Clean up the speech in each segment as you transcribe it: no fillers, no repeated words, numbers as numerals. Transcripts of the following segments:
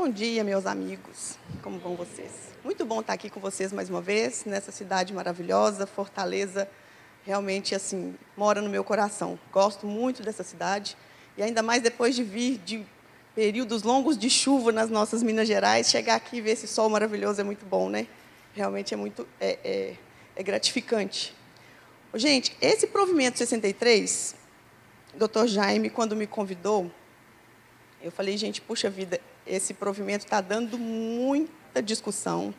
Bom dia, meus amigos. Como vão vocês? Muito bom estar aqui com vocês mais uma vez, nessa cidade maravilhosa, Fortaleza. Realmente, assim, mora no meu coração. Gosto muito dessa cidade. E ainda mais depois de vir de períodos longos de chuva nas nossas Minas Gerais, chegar aqui e ver esse sol maravilhoso é muito bom, né? Realmente é muito gratificante. Gente, esse provimento 63, o doutor Jaime, quando me convidou, eu falei, gente, puxa vida, esse provimento está dando muita discussão.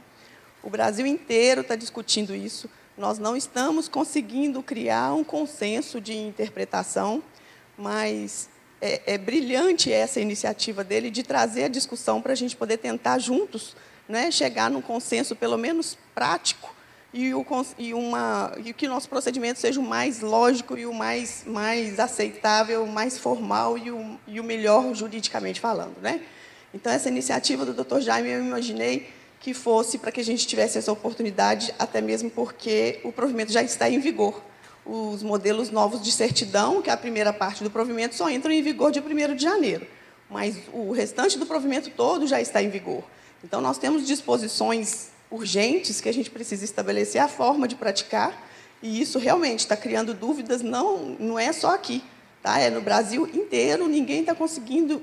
O Brasil inteiro está discutindo isso. Nós não estamos conseguindo criar um consenso de interpretação, mas é brilhante essa iniciativa dele de trazer a discussão para a gente poder tentar juntos, né, chegar num consenso, pelo menos prático, e que o nosso procedimento seja o mais lógico e o mais aceitável, o mais formal e o melhor juridicamente falando, né? Então, essa iniciativa do Dr. Jaime, eu imaginei que fosse para que a gente tivesse essa oportunidade, até mesmo porque o provimento já está em vigor. Os modelos novos de certidão, que é a primeira parte do provimento, só entram em vigor dia 1º de janeiro, mas o restante do provimento todo já está em vigor. Então, nós temos disposições urgentes que a gente precisa estabelecer a forma de praticar, e isso realmente está criando dúvidas, não é só aqui, tá? É no Brasil inteiro, ninguém está conseguindo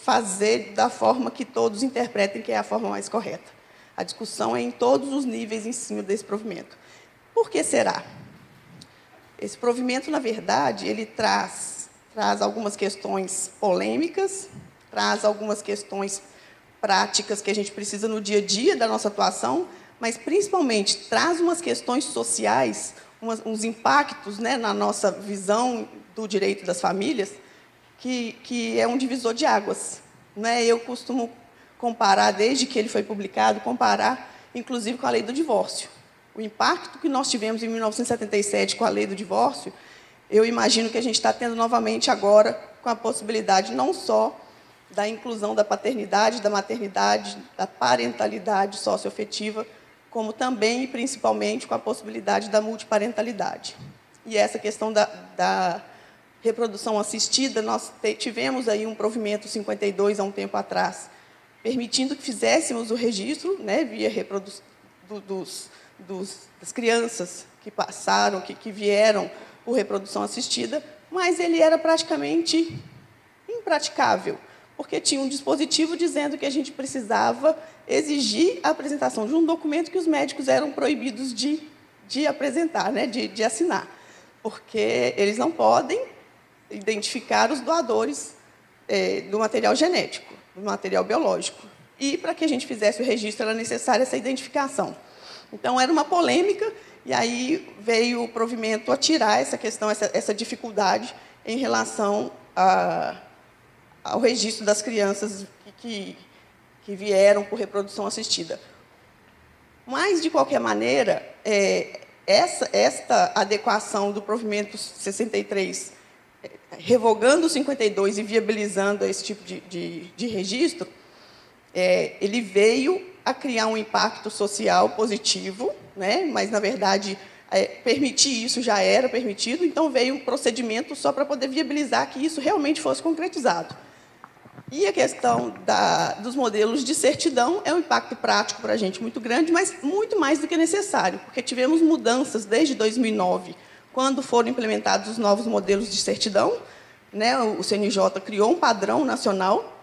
fazer da forma que todos interpretem que é a forma mais correta. A discussão é em todos os níveis em cima desse provimento. Por que será? Esse provimento, na verdade, ele traz algumas questões polêmicas, traz algumas questões práticas que a gente precisa no dia a dia da nossa atuação, mas, principalmente, traz umas questões sociais, uns impactos, né, na nossa visão do direito das famílias, que é um divisor de águas, né? Eu costumo comparar, desde que ele foi publicado, inclusive, com a lei do divórcio. O impacto que nós tivemos em 1977 com a lei do divórcio, eu imagino que a gente está tendo novamente agora, com a possibilidade não só da inclusão da paternidade, da maternidade, da parentalidade socioafetiva, como também e principalmente com a possibilidade da multiparentalidade. E essa questão da reprodução assistida, nós tivemos aí um provimento 52 há um tempo atrás, permitindo que fizéssemos o registro, né, via reprodução das crianças que passaram, que vieram por reprodução assistida, mas ele era praticamente impraticável, porque tinha um dispositivo dizendo que a gente precisava exigir a apresentação de um documento que os médicos eram proibidos de apresentar, né, de assinar, porque eles não podem identificar os doadores do material genético, do material biológico. E, para que a gente fizesse o registro, era necessária essa identificação. Então, era uma polêmica, e aí veio o provimento a tirar essa questão, essa dificuldade em relação ao registro das crianças que vieram por reprodução assistida. Mas, de qualquer maneira, esta adequação do provimento 63, revogando o 52 e viabilizando esse tipo de registro, ele veio a criar um impacto social positivo, né? Mas, na verdade, permitir isso já era permitido, então veio um procedimento só para poder viabilizar que isso realmente fosse concretizado. E a questão dos modelos de certidão é um impacto prático para a gente muito grande, mas muito mais do que necessário, porque tivemos mudanças desde 2009, quando foram implementados os novos modelos de certidão, né? O CNJ criou um padrão nacional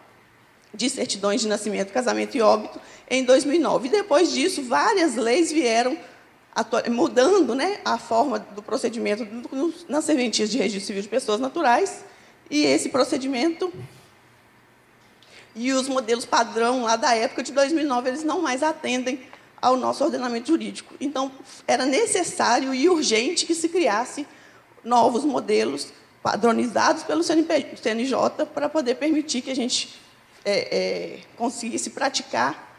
de certidões de nascimento, casamento e óbito em 2009. E, depois disso, várias leis vieram mudando, né, a forma do procedimento nas serventias de registro civil de pessoas naturais, e esse procedimento e os modelos padrão lá da época de 2009, eles não mais atendem ao nosso ordenamento jurídico. Então, era necessário e urgente que se criasse novos modelos padronizados pelo CNJ para poder permitir que a gente conseguisse praticar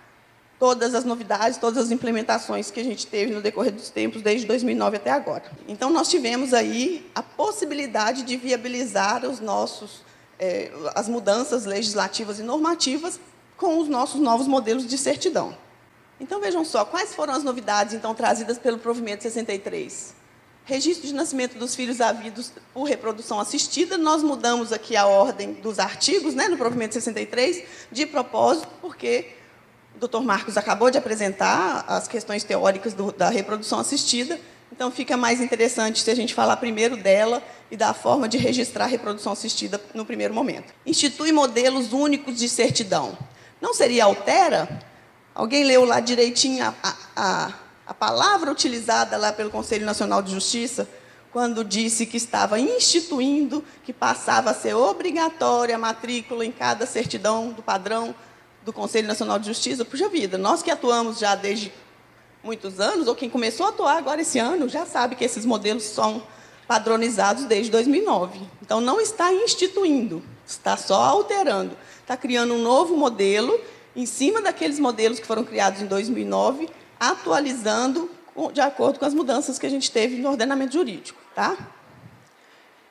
todas as novidades, todas as implementações que a gente teve no decorrer dos tempos, desde 2009 até agora. Então, nós tivemos aí a possibilidade de viabilizar as mudanças legislativas e normativas com os nossos novos modelos de certidão. Então, vejam só, quais foram as novidades, então, trazidas pelo provimento 63? registro de nascimento dos filhos havidos por reprodução assistida. Nós mudamos aqui a ordem dos artigos, né, no provimento 63, de propósito, porque o doutor Marcos acabou de apresentar as questões teóricas da reprodução assistida, então fica mais interessante se a gente falar primeiro dela e da forma de registrar a reprodução assistida no primeiro momento. Institui modelos únicos de certidão. Não seria altera? Alguém leu lá direitinho a palavra utilizada lá pelo Conselho Nacional de Justiça, quando disse que estava instituindo, que passava a ser obrigatória a matrícula em cada certidão do padrão do Conselho Nacional de Justiça? Puxa vida, nós que atuamos já desde muitos anos, ou quem começou a atuar agora esse ano, já sabe que esses modelos são padronizados desde 2009. Então, não está instituindo, está só alterando. Está criando um novo modelo, em cima daqueles modelos que foram criados em 2009, atualizando de acordo com as mudanças que a gente teve no ordenamento jurídico. Tá?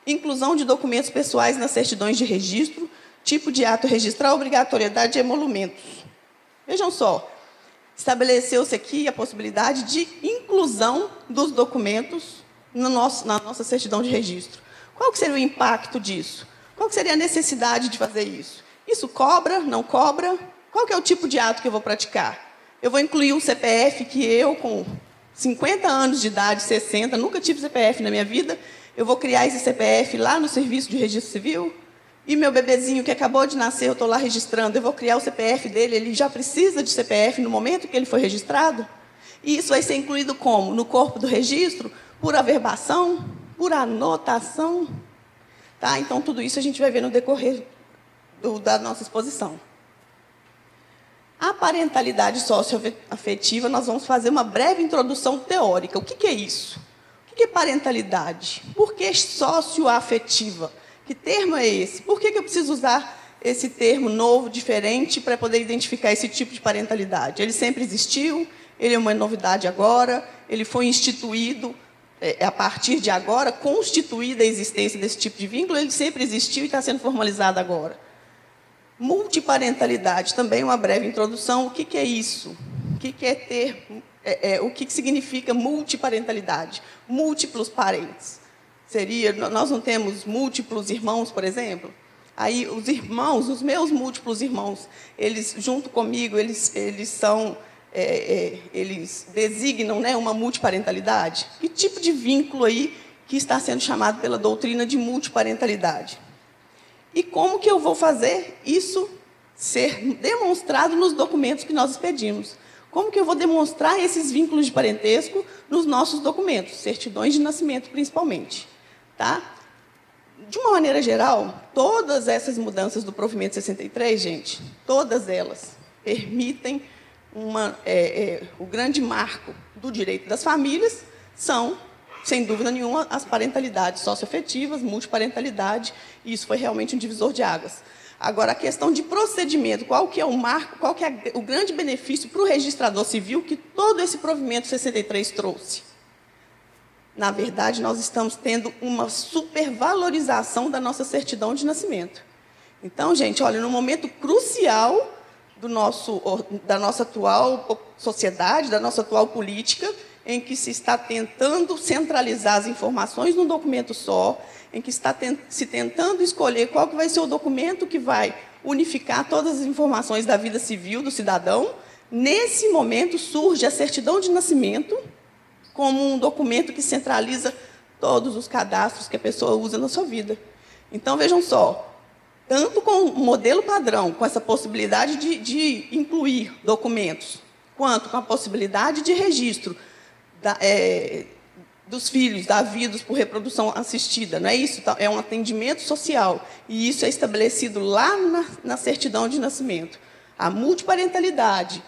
Inclusão de documentos pessoais nas certidões de registro, tipo de ato registral, obrigatoriedade de emolumentos. Vejam só, estabeleceu-se aqui a possibilidade de inclusão dos documentos na nossa certidão de registro. Qual que seria o impacto disso? Qual que seria a necessidade de fazer isso? Isso cobra, não cobra? Qual que é o tipo de ato que eu vou praticar? Eu vou incluir um CPF que eu, com 50 anos de idade, 60, nunca tive CPF na minha vida, eu vou criar esse CPF lá no Serviço de Registro Civil? E meu bebezinho que acabou de nascer, eu estou lá registrando, eu vou criar o CPF dele, ele já precisa de CPF no momento que ele foi registrado? E isso vai ser incluído como? No corpo do registro? Por averbação? Por anotação? Tá? Então, tudo isso a gente vai ver no decorrer da nossa exposição. A parentalidade socioafetiva, nós vamos fazer uma breve introdução teórica. O que é isso? O que é parentalidade? Por que socioafetiva? Que termo é esse? Por que eu preciso usar esse termo novo, diferente, para poder identificar esse tipo de parentalidade? Ele sempre existiu? Ele é uma novidade agora? Ele foi instituído a partir de agora, constituída a existência desse tipo de vínculo? Ele sempre existiu e está sendo formalizado agora. Multiparentalidade, também uma breve introdução. O que é isso? O que é ter? O que significa multiparentalidade? Múltiplos parentes. Nós não temos múltiplos irmãos, por exemplo? Aí os irmãos, os meus múltiplos irmãos, eles junto comigo, eles designam, né, uma multiparentalidade? Que tipo de vínculo aí que está sendo chamado pela doutrina de multiparentalidade? E como que eu vou fazer isso ser demonstrado nos documentos que nós expedimos? Como que eu vou demonstrar esses vínculos de parentesco nos nossos documentos, certidões de nascimento principalmente? Tá? De uma maneira geral, todas essas mudanças do provimento 63, gente, todas elas permitem o grande marco do direito das famílias, são, sem dúvida nenhuma, as parentalidades socioafetivas, multiparentalidade, e isso foi realmente um divisor de águas. Agora, a questão de procedimento, qual que é o marco, qual que é o grande benefício para o registrador civil que todo esse provimento 63 trouxe? Na verdade, nós estamos tendo uma supervalorização da nossa certidão de nascimento. Então, gente, olha, no momento crucial da nossa atual sociedade, da nossa atual política, em que se está tentando centralizar as informações num documento só, em que está se tentando escolher qual que vai ser o documento que vai unificar todas as informações da vida civil do cidadão, nesse momento surge a certidão de nascimento como um documento que centraliza todos os cadastros que a pessoa usa na sua vida. Então, vejam só, tanto com o modelo padrão, com essa possibilidade de incluir documentos, quanto com a possibilidade de registro dos filhos havidos por reprodução assistida, não é isso? É um atendimento social, e isso é estabelecido lá na certidão de nascimento. A multiparentalidade,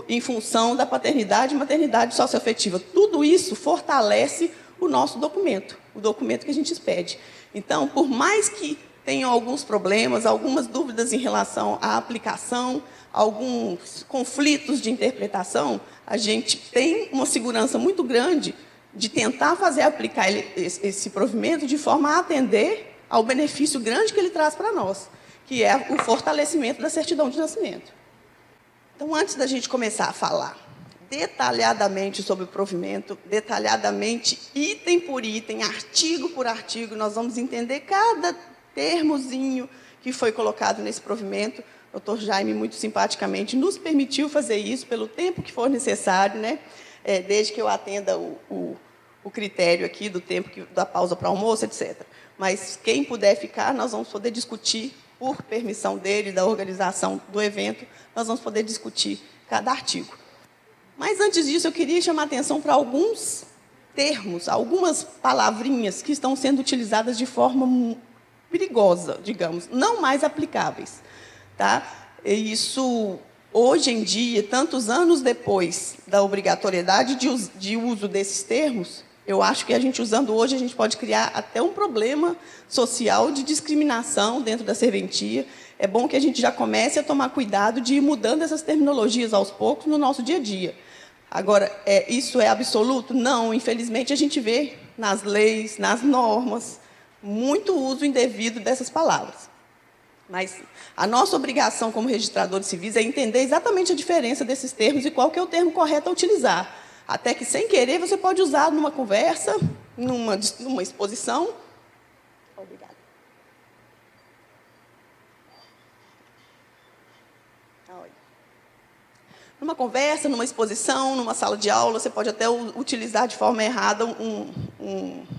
em função da paternidade e maternidade socioafetiva, tudo isso fortalece o nosso documento, o documento que a gente expede. Então, por mais que tenham alguns problemas, algumas dúvidas em relação à aplicação, alguns conflitos de interpretação, a gente tem uma segurança muito grande de tentar aplicar esse provimento de forma a atender ao benefício grande que ele traz para nós, que é o fortalecimento da certidão de nascimento. Então, antes da gente começar a falar detalhadamente sobre o provimento, detalhadamente, item por item, artigo por artigo, nós vamos entender cada termozinho que foi colocado nesse provimento. O doutor Jaime, muito simpaticamente, nos permitiu fazer isso pelo tempo que for necessário, né? Desde que eu atenda o critério aqui do tempo da pausa para almoço, etc. Mas quem puder ficar, nós vamos poder discutir, por permissão dele, da organização do evento, nós vamos poder discutir cada artigo. Mas, antes disso, eu queria chamar a atenção para alguns termos, algumas palavrinhas que estão sendo utilizadas de forma perigosa, digamos, não mais aplicáveis. Tá? E isso, hoje em dia, tantos anos depois da obrigatoriedade de uso desses termos, eu acho que a gente, usando hoje, a gente pode criar até um problema social de discriminação dentro da serventia. É bom que a gente já comece a tomar cuidado de ir mudando essas terminologias aos poucos no nosso dia a dia. Agora, isso é absoluto? Não, infelizmente, a gente vê nas leis, nas normas, muito uso indevido dessas palavras. Mas a nossa obrigação como registradores civis é entender exatamente a diferença desses termos e qual que é o termo correto a utilizar. Até que, sem querer, você pode usar numa conversa, numa exposição. Obrigada. Numa conversa, numa exposição, numa sala de aula, você pode até utilizar de forma errada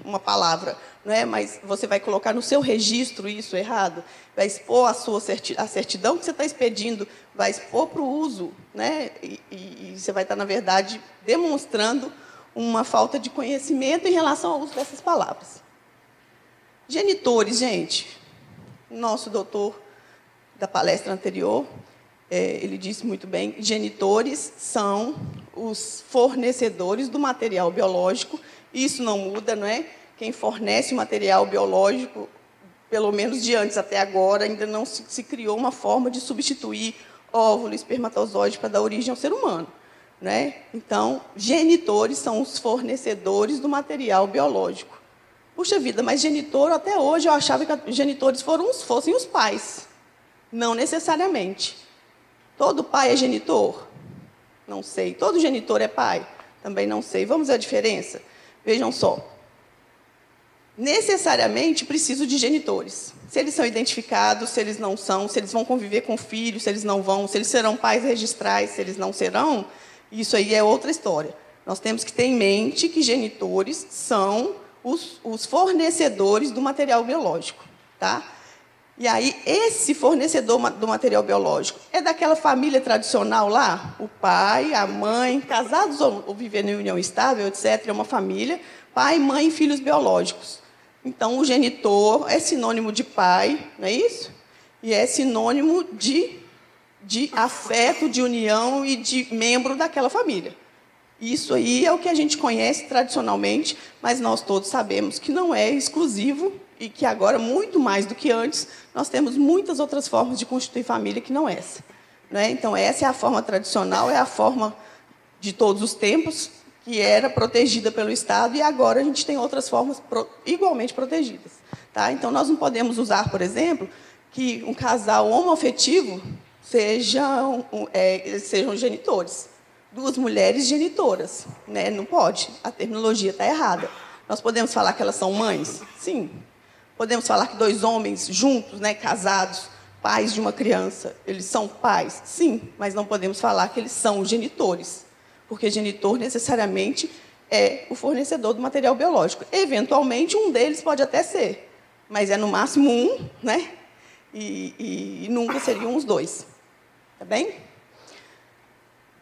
uma palavra, não é? Mas você vai colocar no seu registro isso errado, vai expor a certidão que você está expedindo, vai expor para o uso, né? E você vai estar, na verdade, demonstrando uma falta de conhecimento em relação ao uso dessas palavras. Genitores, gente, nosso doutor da palestra anterior, ele disse muito bem, genitores são os fornecedores do material biológico. Isso não muda, não é? Quem fornece o material biológico, pelo menos de antes até agora, ainda não se criou uma forma de substituir óvulo e espermatozoide para dar origem ao ser humano, né? Então, genitores são os fornecedores do material biológico. Puxa vida, mas genitor, até hoje, eu achava que genitores fossem os pais. Não necessariamente. Todo pai é genitor? Não sei. Todo genitor é pai? Também não sei. Vamos ver a diferença? Vejam só. Necessariamente preciso de genitores. Se eles são identificados, se eles não são, se eles vão conviver com filhos, se eles não vão, se eles serão pais registrais, se eles não serão, isso aí é outra história. Nós temos que ter em mente que genitores são os fornecedores do material biológico. Tá? E aí, esse fornecedor do material biológico é daquela família tradicional lá? O pai, a mãe, casados ou vivendo em união estável, etc. É uma família, pai, mãe e filhos biológicos. Então, o genitor é sinônimo de pai, não é isso? E é sinônimo de afeto, de união e de membro daquela família. Isso aí é o que a gente conhece tradicionalmente, mas nós todos sabemos que não é exclusivo e que agora, muito mais do que antes, nós temos muitas outras formas de constituir família que não essa. Não é? Então, essa é a forma tradicional, é a forma de todos os tempos, que era protegida pelo Estado, e agora a gente tem outras formas igualmente protegidas. Tá? Então, nós não podemos usar, por exemplo, que um casal homoafetivo sejam genitores. Duas mulheres genitoras. Né? Não pode, a terminologia está errada. Nós podemos falar que elas são mães? Sim. Podemos falar que dois homens juntos, né, casados, pais de uma criança, eles são pais? Sim, mas não podemos falar que eles são genitores, porque genitor necessariamente é o fornecedor do material biológico. Eventualmente, um deles pode até ser, mas é no máximo um, né? E nunca seriam os dois. Tá bem?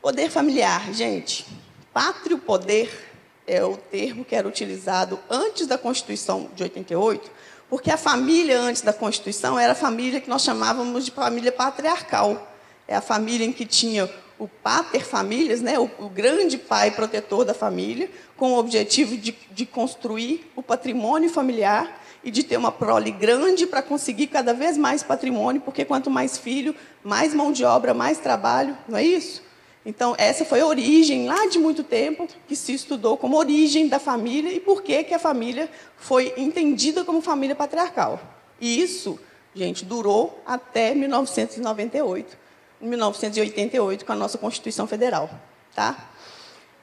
Poder familiar, gente. Pátrio poder é o termo que era utilizado antes da Constituição de 88, porque a família, antes da Constituição, era a família que nós chamávamos de família patriarcal. É a família em que tinha o pater familias, né, o grande pai protetor da família, com o objetivo de construir o patrimônio familiar e de ter uma prole grande para conseguir cada vez mais patrimônio, porque quanto mais filho, mais mão de obra, mais trabalho, não é isso? Então, essa foi a origem, lá de muito tempo, que se estudou como origem da família e por que a família foi entendida como família patriarcal. E isso, gente, durou até 1998, 1988, com a nossa Constituição Federal. Tá?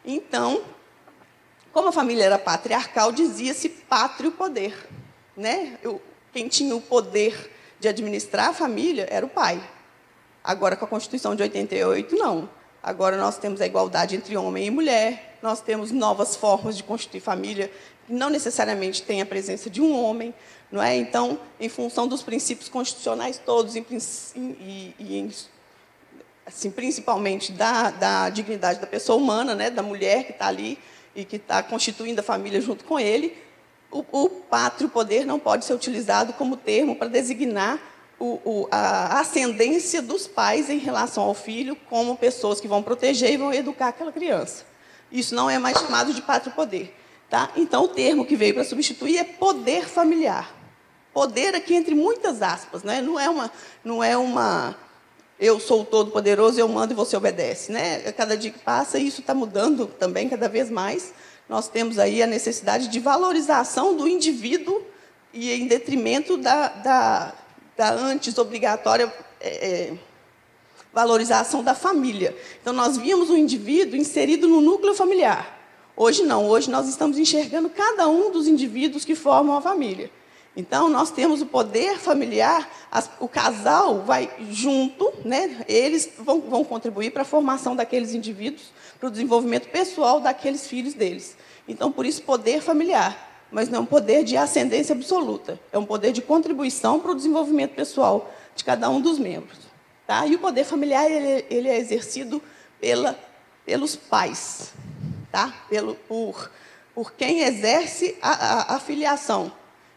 Então, como a família era patriarcal, dizia-se pátrio poder, né? Quem tinha o poder de administrar a família era o pai. Agora, com a Constituição de 88, não. Agora nós temos a igualdade entre homem e mulher, nós temos novas formas de constituir família, que não necessariamente tem a presença de um homem, não é? Então, em função dos princípios constitucionais todos, assim, principalmente da dignidade da pessoa humana, né, da mulher que está ali e que está constituindo a família junto com ele, o pátrio poder não pode ser utilizado como termo para designar a ascendência dos pais em relação ao filho como pessoas que vão proteger e vão educar aquela criança. Isso não é mais chamado de pátrio poder. Tá? Então, o termo que veio para substituir é poder familiar. Poder aqui entre muitas aspas, né? Não é uma eu sou o todo-poderoso, eu mando e você obedece. Né? Cada dia que passa, isso está mudando também cada vez mais. Nós temos aí a necessidade de valorização do indivíduo e em detrimento da antes obrigatória valorização da família. Então, nós víamos o indivíduo inserido no núcleo familiar. Hoje não, hoje nós estamos enxergando cada um dos indivíduos que formam a família. Então, nós temos o poder familiar, o casal vai junto, né? Eles vão contribuir para a formação daqueles indivíduos, para o desenvolvimento pessoal daqueles filhos deles. Então, por isso, poder familiar. Mas não é um poder de ascendência absoluta. É um poder de contribuição para o desenvolvimento pessoal de cada um dos membros. Tá? E o poder familiar ele é exercido pelos pais, tá? Por quem exerce a filiação.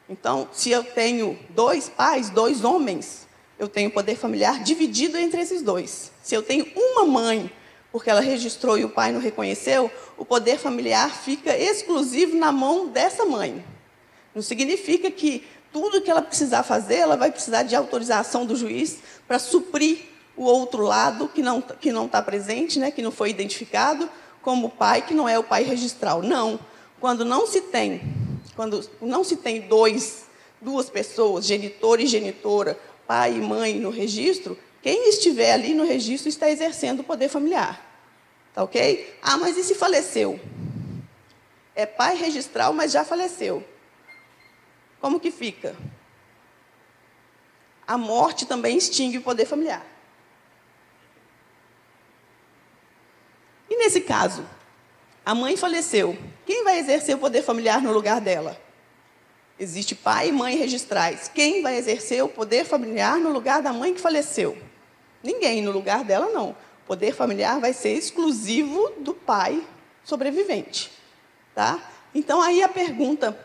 Então, se eu tenho 2 pais, 2 homens, eu tenho poder familiar dividido entre esses 2. Se eu tenho uma mãe, porque ela registrou e o pai não reconheceu, o poder familiar fica exclusivo na mão dessa mãe. Não significa que tudo que ela precisar fazer, ela vai precisar de autorização do juiz para suprir o outro lado que não está presente, né, que não foi identificado, como o pai, que não é o pai registral. Não. Quando não se tem duas pessoas, genitor e genitora, pai e mãe no registro, quem estiver ali no registro está exercendo o poder familiar. Tá ok? Ah, mas e se faleceu? É pai registral, mas já faleceu. Como que fica? A morte também extingue o poder familiar. E nesse caso, a mãe faleceu. Quem vai exercer o poder familiar no lugar dela? Existe pai e mãe registrais. Quem vai exercer o poder familiar no lugar da mãe que faleceu? Ninguém, no lugar dela, não. O poder familiar vai ser exclusivo do pai sobrevivente. Tá? Então, aí a pergunta,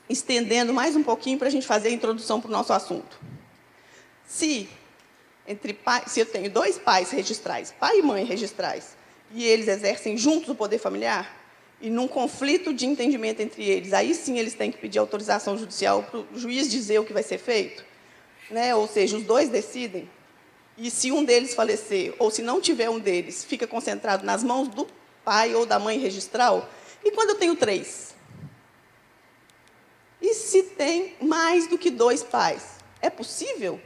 estendendo mais um pouquinho para a gente fazer a introdução para o nosso assunto. Se eu tenho 2 pais registrais, pai e mãe registrais, e eles exercem juntos o poder familiar, e num conflito de entendimento entre eles, aí sim eles têm que pedir autorização judicial para o juiz dizer o que vai ser feito, né? Ou seja, os 2 decidem, e se um deles falecer, ou se não tiver um deles, fica concentrado nas mãos do pai ou da mãe registral. E quando eu tenho 3? E se tem mais do que 2 pais? É possível?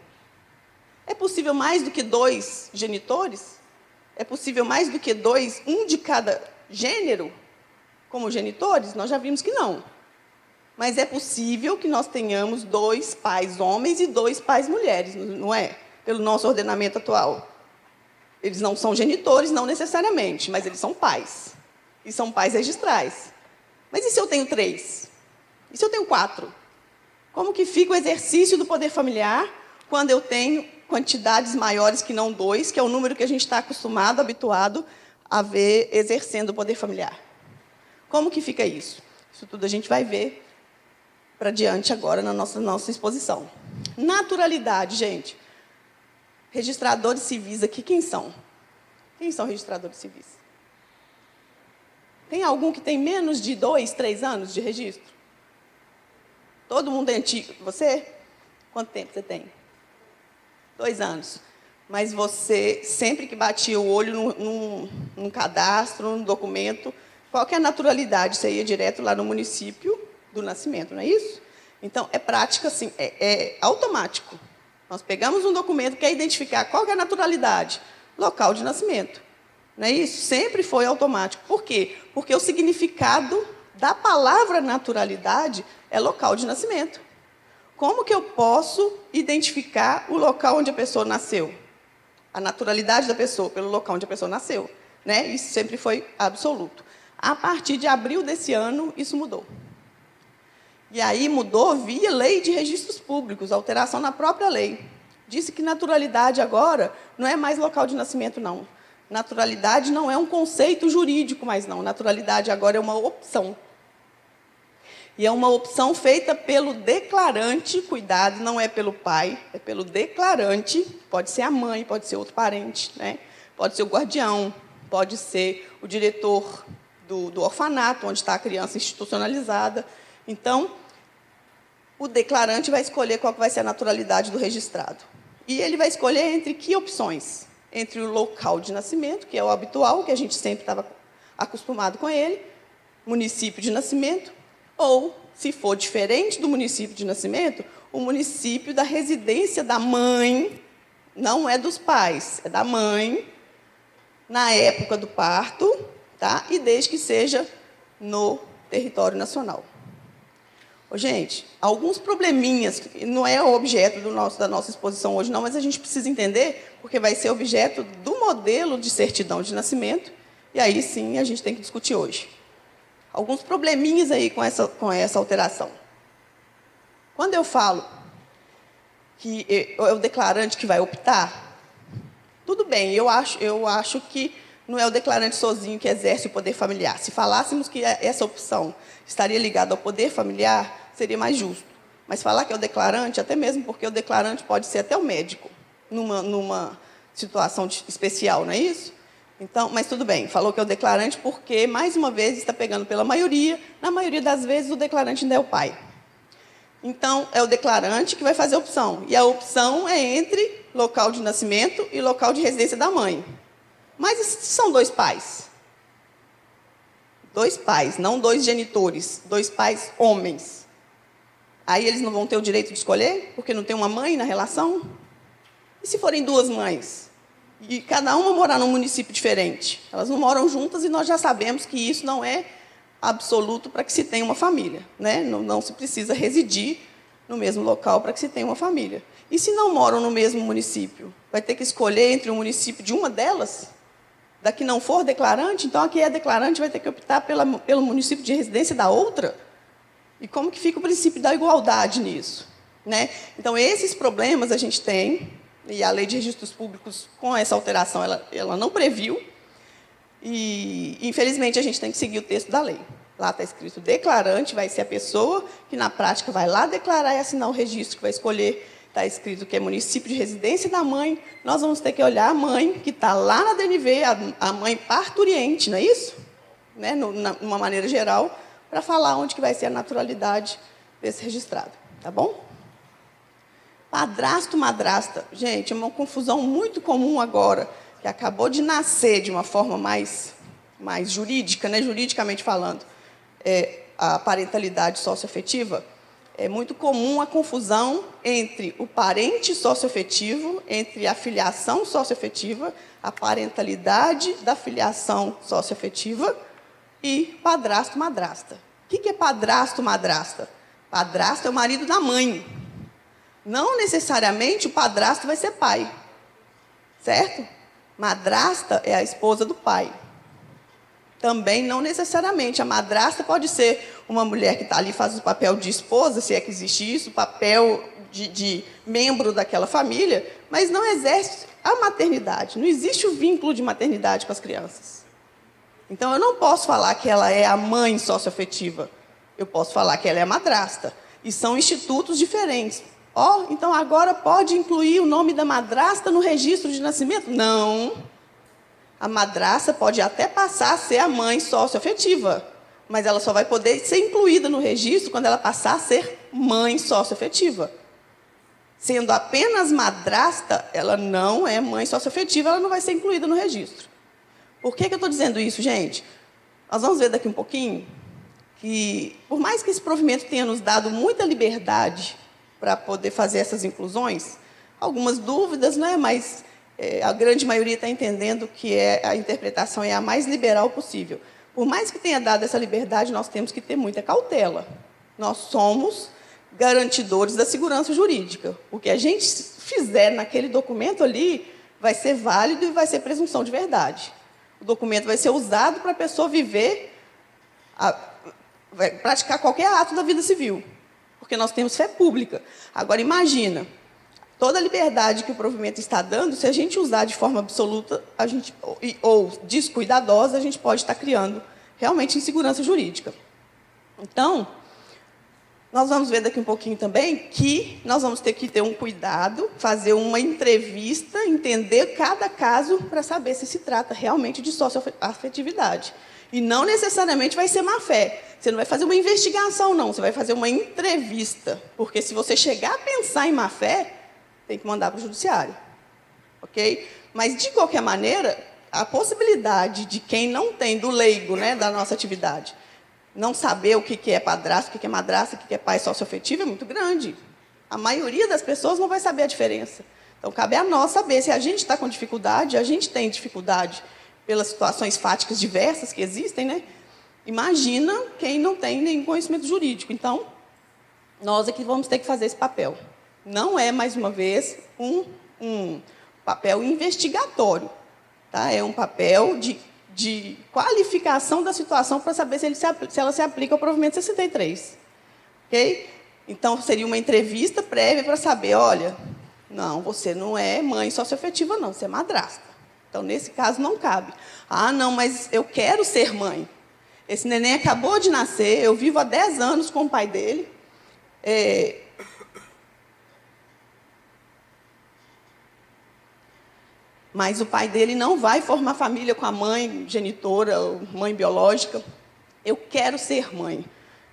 É possível mais do que 2 genitores? É possível mais do que 2, um de cada gênero, como genitores? Nós já vimos que não. Mas é possível que nós tenhamos 2 pais homens e 2 pais mulheres, não é? Pelo nosso ordenamento atual. Eles não são genitores, não necessariamente, mas eles são pais. E são pais registrais. Mas e se eu tenho 3? E se eu tenho 4? Como que fica o exercício do poder familiar quando eu tenho quantidades maiores que não 2, que é o número que a gente está acostumado, habituado a ver exercendo o poder familiar? Como que fica isso? Isso tudo a gente vai ver para diante agora na nossa exposição. Naturalidade, gente. Registradores civis aqui, quem são? Quem são registradores civis? Tem algum que tem menos de 2, 3 anos de registro? Todo mundo é antigo. Você? Quanto tempo você tem? 2 anos. Mas você, sempre que batia o olho num cadastro, num documento, qual que é a naturalidade? Você ia direto lá no município do nascimento, não é isso? Então, é prática, assim, é automático. Nós pegamos um documento que quer identificar qual que é a naturalidade. Local de nascimento. Não é isso? Sempre foi automático. Por quê? Porque o significado da palavra naturalidade é local de nascimento. Como que eu posso identificar o local onde a pessoa nasceu? A naturalidade da pessoa pelo local onde a pessoa nasceu, né? Isso sempre foi absoluto. A partir de abril desse ano, isso mudou. E aí mudou via lei de registros públicos, alteração na própria lei. Disse que naturalidade agora não é mais local de nascimento, não. Naturalidade não é um conceito jurídico mais, não. Naturalidade agora é uma opção. E é uma opção feita pelo declarante, cuidado, não é pelo pai, é pelo declarante, pode ser a mãe, pode ser outro parente, né? Pode ser o guardião, pode ser o diretor do orfanato, onde está a criança institucionalizada. Então, o declarante vai escolher qual que vai ser a naturalidade do registrado. E ele vai escolher entre que opções? Entre o local de nascimento, que é o habitual, que a gente sempre estava acostumado com ele, município de nascimento, ou, se for diferente do município de nascimento, o município da residência da mãe, não é dos pais, é da mãe, na época do parto, tá? E desde que seja no território nacional. Ô, gente, alguns probleminhas, que não é o objeto da nossa exposição hoje, não, mas a gente precisa entender, porque vai ser objeto do modelo de certidão de nascimento, e aí sim a gente tem que discutir hoje. Alguns probleminhas aí com essa alteração. Quando eu falo que é o declarante que vai optar, tudo bem, eu acho que não é o declarante sozinho que exerce o poder familiar. Se falássemos que essa opção estaria ligada ao poder familiar, seria mais justo. Mas falar que é o declarante, até mesmo porque o declarante pode ser até o médico, numa situação especial, não é isso? Então, mas tudo bem, falou que é o declarante porque, mais uma vez, está pegando pela maioria. Na maioria das vezes, o declarante ainda é o pai. Então, é o declarante que vai fazer a opção. E a opção é entre local de nascimento e local de residência da mãe. Mas e se são dois pais? Dois pais, não dois genitores. Dois pais homens. Aí eles não vão ter o direito de escolher? Porque não tem uma mãe na relação? E se forem duas mães? E cada uma morar num município diferente. Elas não moram juntas e nós já sabemos que isso não é absoluto para que se tenha uma família, né? Não se precisa residir no mesmo local para que se tenha uma família. E se não moram no mesmo município? Vai ter que escolher entre o município de uma delas? Da que não for declarante? Então, a que é declarante vai ter que optar pelo município de residência da outra? E como que fica o princípio da igualdade nisso, né? Então, esses problemas a gente tem. E a lei de registros públicos, com essa alteração, ela não previu. E, infelizmente, a gente tem que seguir o texto da lei. Lá está escrito declarante, vai ser a pessoa que, na prática, vai lá declarar e assinar o registro, que vai escolher. Está escrito que é município de residência da mãe. Nós vamos ter que olhar a mãe, que está lá na DNV, a mãe parturiente, não é isso? Né? Numa maneira geral, para falar onde que vai ser a naturalidade desse registrado. Tá bom? Padrasto, madrasta. Gente, é uma confusão muito comum agora, que acabou de nascer de uma forma mais jurídica, né, juridicamente falando, a parentalidade socioafetiva. É muito comum a confusão entre o parente socioafetivo, entre a filiação socioafetiva, a parentalidade da filiação socioafetiva e padrasto, madrasta. O que é padrasto, madrasta? Padrasto é o marido da mãe. Não necessariamente o padrasto vai ser pai, certo? Madrasta é a esposa do pai. Também não necessariamente. A madrasta pode ser uma mulher que está ali, faz o papel de esposa, se é que existe isso, o papel de membro daquela família, mas não exerce a maternidade. Não existe o vínculo de maternidade com as crianças. Então, eu não posso falar que ela é a mãe socioafetiva. Eu posso falar que ela é a madrasta. E são institutos diferentes. Então agora pode incluir o nome da madrasta no registro de nascimento? Não. A madrasta pode até passar a ser a mãe socioafetiva, mas ela só vai poder ser incluída no registro quando ela passar a ser mãe socioafetiva. Sendo apenas madrasta, ela não é mãe socioafetiva, ela não vai ser incluída no registro. Por que eu estou dizendo isso, gente? Nós vamos ver daqui um pouquinho que, por mais que esse provimento tenha nos dado muita liberdade para poder fazer essas inclusões, algumas dúvidas, né? Mas a grande maioria está entendendo que a interpretação é a mais liberal possível. Por mais que tenha dado essa liberdade, nós temos que ter muita cautela. Nós somos garantidores da segurança jurídica. O que a gente fizer naquele documento ali vai ser válido e vai ser presunção de verdade. O documento vai ser usado para a pessoa viver, vai praticar qualquer ato da vida civil, porque nós temos fé pública. Agora, imagina, toda a liberdade que o provimento está dando, se a gente usar de forma absoluta ou descuidadosa, a gente pode estar criando realmente insegurança jurídica. Então, nós vamos ver daqui um pouquinho também que nós vamos ter que ter um cuidado, fazer uma entrevista, entender cada caso para saber se trata realmente de socioafetividade. E não necessariamente vai ser má-fé. Você não vai fazer uma investigação, não. Você vai fazer uma entrevista. Porque se você chegar a pensar em má-fé, tem que mandar para o judiciário. Ok? Mas, de qualquer maneira, a possibilidade de quem não tem, do leigo, né, da nossa atividade, não saber o que é padrasto, o que é madrasta, o que é pai socioafetivo é muito grande. A maioria das pessoas não vai saber a diferença. Então, cabe a nós saber se a gente está com dificuldade, a gente tem dificuldade pelas situações fáticas diversas que existem, né? Imagina quem não tem nenhum conhecimento jurídico. Então, nós é que vamos ter que fazer esse papel. Não é, mais uma vez, um papel investigatório. Tá? É um papel de qualificação da situação para saber se ela se aplica ao provimento 63. Okay? Então, seria uma entrevista prévia para saber, olha, não, você não é mãe socioafetiva, não, você é madrasta. Então, nesse caso, não cabe. Ah, não, mas eu quero ser mãe. Esse neném acabou de nascer, eu vivo há 10 anos com o pai dele. Mas o pai dele não vai formar família com a mãe genitora, ou mãe biológica. Eu quero ser mãe.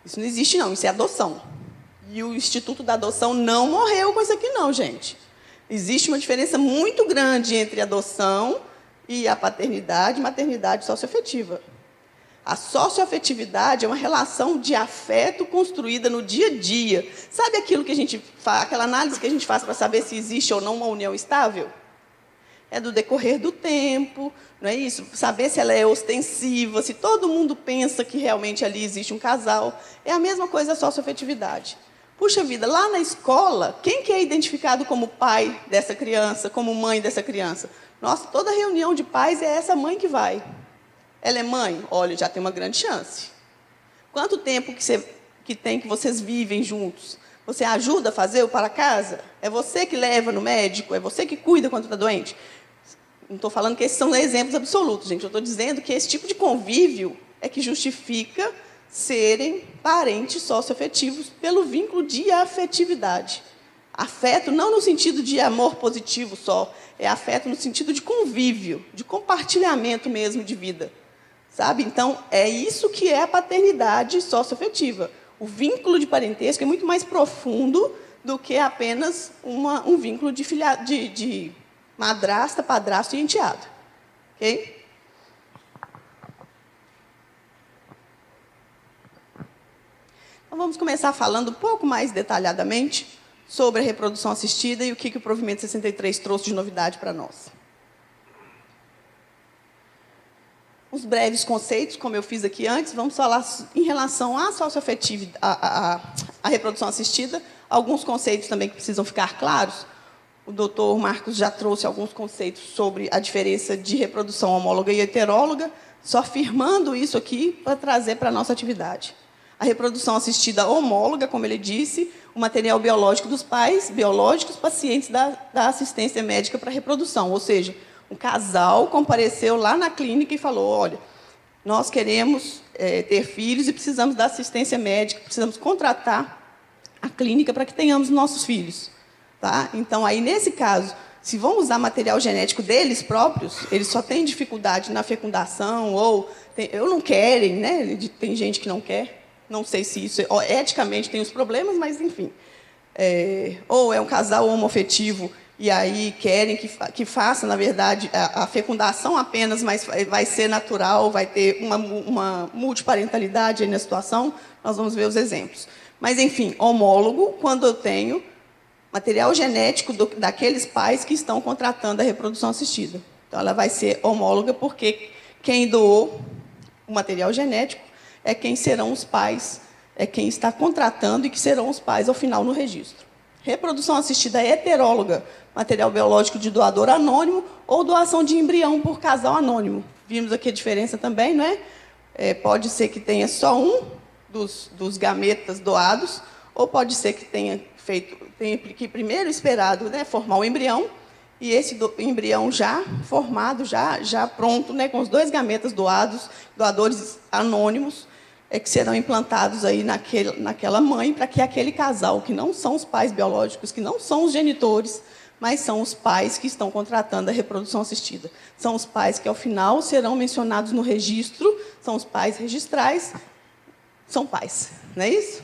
Isso não existe, não. Isso é adoção. E o Instituto da Adoção não morreu com isso aqui, não, gente. Existe uma diferença muito grande entre adoção e a paternidade e maternidade socioafetiva. A socioafetividade é uma relação de afeto construída no dia a dia. Sabe aquilo que a gente faz, aquela análise que a gente faz para saber se existe ou não uma união estável? É do decorrer do tempo, não é isso? Saber se ela é ostensiva, se todo mundo pensa que realmente ali existe um casal. É a mesma coisa a socioafetividade. Puxa vida, lá na escola, quem que é identificado como pai dessa criança, como mãe dessa criança? Nossa, toda reunião de pais é essa mãe que vai. Ela é mãe? Olha, já tem uma grande chance. Quanto tempo que vocês vivem juntos? Você ajuda a fazer o para casa? É você que leva no médico? É você que cuida quando está doente? Não estou falando que esses são exemplos absolutos, gente. Eu estou dizendo que esse tipo de convívio é que justifica serem parentes socioafetivos pelo vínculo de afetividade. Afeto não no sentido de amor positivo só, é afeto no sentido de convívio, de compartilhamento mesmo de vida. Sabe? Então, é isso que é a paternidade socioafetiva. O vínculo de parentesco é muito mais profundo do que apenas um vínculo de madrasta, padrasto e enteado. Ok? Então, vamos começar falando um pouco mais detalhadamente sobre a reprodução assistida e o que o provimento 63 trouxe de novidade para nós. Uns breves conceitos, como eu fiz aqui antes, vamos falar em relação à socioafetiva, à reprodução assistida, alguns conceitos também que precisam ficar claros. O doutor Marcos já trouxe alguns conceitos sobre a diferença de reprodução homóloga e heteróloga, só afirmando isso aqui para trazer para a nossa atividade. A reprodução assistida homóloga, como ele disse, o material biológico dos pais biológicos pacientes da assistência médica para reprodução, ou seja, um casal compareceu lá na clínica e falou, olha, nós queremos ter filhos e precisamos da assistência médica, precisamos contratar a clínica para que tenhamos nossos filhos. Tá? Então, aí, nesse caso, se vão usar material genético deles próprios, eles só têm dificuldade na fecundação, ou não querem, né? Tem gente que não quer, não sei se isso eticamente tem os problemas, mas, enfim. Ou é um casal homoafetivo, e aí querem que faça, na verdade, a fecundação apenas, mas vai ser natural, vai ter uma multiparentalidade aí na situação, nós vamos ver os exemplos. Mas, enfim, homólogo, quando eu tenho material genético daqueles pais que estão contratando a reprodução assistida. Então, ela vai ser homóloga porque quem doou o material genético é quem serão os pais, é quem está contratando e que serão os pais, ao final, no registro. Reprodução assistida heteróloga, material biológico de doador anônimo ou doação de embrião por casal anônimo. Vimos aqui a diferença também, não é? Pode ser que tenha só um dos gametas doados, ou pode ser que tenha que primeiro esperado, né, formar o embrião, e esse embrião já formado, já pronto, né, com os 2 gametas doados, doadores anônimos, que serão implantados aí naquela mãe, para que aquele casal, que não são os pais biológicos, que não são os genitores, mas são os pais que estão contratando a reprodução assistida. São os pais que, ao final, serão mencionados no registro, são os pais registrais, são pais, não é isso?